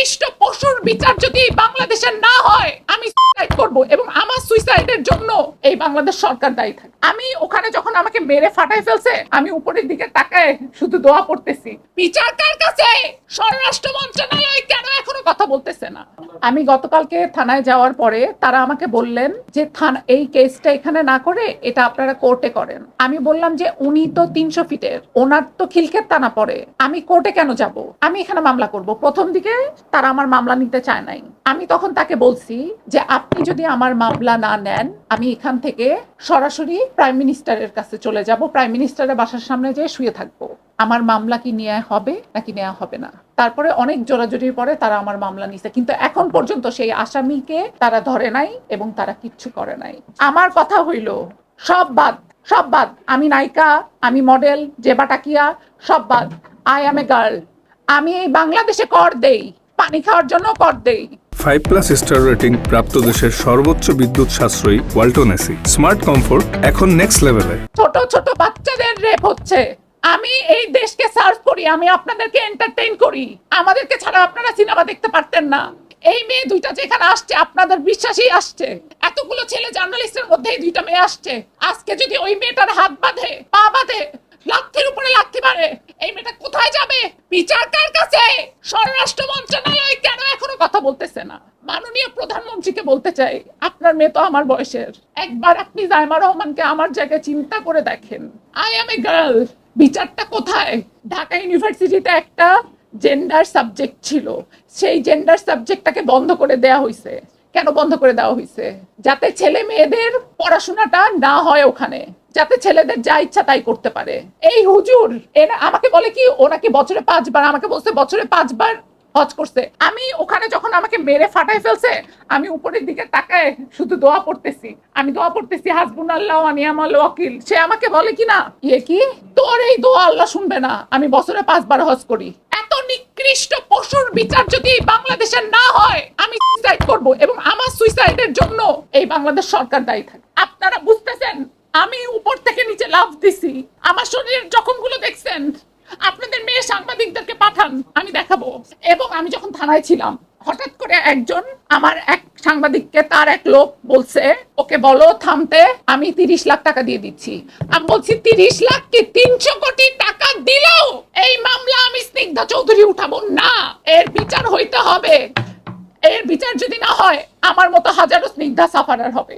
নিকৃষ্ট পশুর বিচার যদি বাংলাদেশের না হয় আমি সুইসাইড করব এবং আমার সুইসাইডের জন্য এই বাংলাদেশ সরকার দায়ী থাকে। আমি ওখানে যখন আমাকে মেরে ফাটাই ফেলছে আমি উপরের দিকে তাকায় শুধু দোয়া পড়তেছি, বিচার কার কাছে? স্বরাষ্ট্র মন্ত্রণালয় কেন এখনো কথা বলতেছে না? আমি গতকালকে থানায় যাওয়ার পরে তারা আমাকে বললেন যে এই কেসটা এখানে না করে এটা আপনারা কোর্টে করেন। আমি বললাম যে উনি তো 300 ফিটের, ওনার তো খিলক্ষেত টানা পড়ে, আমি কোর্টে কেন যাব? আমি এখানে মামলা করব। প্রথম দিকে তারা আমার মামলা নিতে চায় নাই। আমি তখন তাকে বলছি যে আপনি যদি আমার মামলা না নেন আমি এখান থেকে সরাসরি প্রাইম মিনিস্টারের কাছে চলে যাব, প্রাইম মিনিস্টারের বাসার সামনে যেয়ে শুয়ে থাকবো। আমার মামলা কি নেওয়া হবে নাকি নেওয়া হবে না? তারপরে অনেক জোরাজোরির পরে তারা আমার মামলা নিছে, কিন্তু এখন পর্যন্ত সেই আসামিকে তারা ধরে নাই এবং তারা কিচ্ছু করে নাই। আমার কথা হইল সব বাদ, সব বাদ। আমি নায়িকা, আমি মডেল, জেবা টাকিয়া, সব বাদ। I am a girl. আমি এই বাংলাদেশে কর দেই, পানি খাওয়ার জন্য কর দেই। 5+ স্টার রেটিং প্রাপ্ত দেশের সর্বোচ্চ বিদ্যুৎ সাশ্রয়ী ওয়ালটন এসি। স্মার্ট কমফোর্ট এখন নেক্সট লেভেলে। ছোট ছোট বাচ্চাদের রেপ হচ্ছে। আমি এই দেশকে সার্ভ করি, আমি আপনাদেরকে এন্টারটেইন করি। আমাদেরকে ছাড়া আপনারা সিনেমা দেখতে পারতেন না। এই মেয়ে দুইটা যেখানে আসছে আপনাদের বিশ্বাসই আসছে। এতগুলো ছেলে জার্নালিস্টের মধ্যে এই দুইটা মেয়ে আসছে। আজকে যদি ওই মেয়েটার হাত বাঁধে, পা বাঁধে, লাথির উপরে লাথি মারে, এই মেয়েটা কোথায় যাবে? বিচার কার কাছে? স্বরাষ্ট্র মন্ত্রণালয় কেন এখনো কথা বলতেছে না? মাননীয় প্রধানমন্ত্রীকে বলতে চাই, আপনার মেয়ে তো আমার বয়সের, একবার আপনি জাইমা রহমানকে আমার জায়গায় চিন্তা করে দেখেন। I am a girl. বিচারটা কোথায়? ঢাকা ইউনিভার্সিটিতে একটা জেন্ডার সাবজেক্ট ছিল, সেই জেন্ডার সাবজেক্টটাকে বন্ধ করে দেওয়া হয়েছে। কেন বন্ধ করে দেওয়া হয়েছে? যাতে ছেলে মেয়েদের পড়াশোনাটা না হয় ওখানে, যাতে ছেলেদের যা ইচ্ছা তাই করতে পারে। এই হুজুর এরা আমাকে বলে কি ও নাকি বছরে 5 বার, আমাকে বলছে বছরে 5 বার হজ করছে। আমি ওখানে যখন আমাকে মেরে ফাটাই ফেলছে আমি উপরের দিকে তাকায় শুধু দোয়া পড়তেছি, আমি দোয়া পড়তেছি হাসবুনাল্লাহ ওয়া নি'মাল ওয়াকিল। সে আমাকে বলে কি না, কি তোর এই দোয়া আল্লাহ শুনবে না, আমি বছরে 5 বার হজ করি। এত নিকৃষ্ট পশুর বিচার যদি বাংলাদেশের না হয় আমি সুইসাইড করব এবং আমার সুইসাইডের জন্য এই বাংলাদেশ সরকার দায়ী থাকে। আপনারা বুঝতেছেন? আমি উপর থেকে নিচে লাফ দিছি, আমার শরীরের জখমগুলো দেখছেন? আপনাদের মেয়ে সাংবাদিকদেরকে পাঠান, আমি দেখাবো। এবং আমি যখন থানায় ছিলাম হঠাৎ করে একজন আমার এক সাংবাদিককে তার এক লোক বলছে ওকে বলো থামতে, আমি 30 লাখ টাকা দিয়ে দিচ্ছি। আমি বলছি 30 লাখ কি 300 কোটি টাকা দিলেও এই মামলা আমি স্নিগ্ধা চৌধুরী উঠাবো না। এর বিচার হইতে হবে। এর বিচার যদি না হয় আমার মতো হাজারো স্নিগ্ধা সাফারার হবে।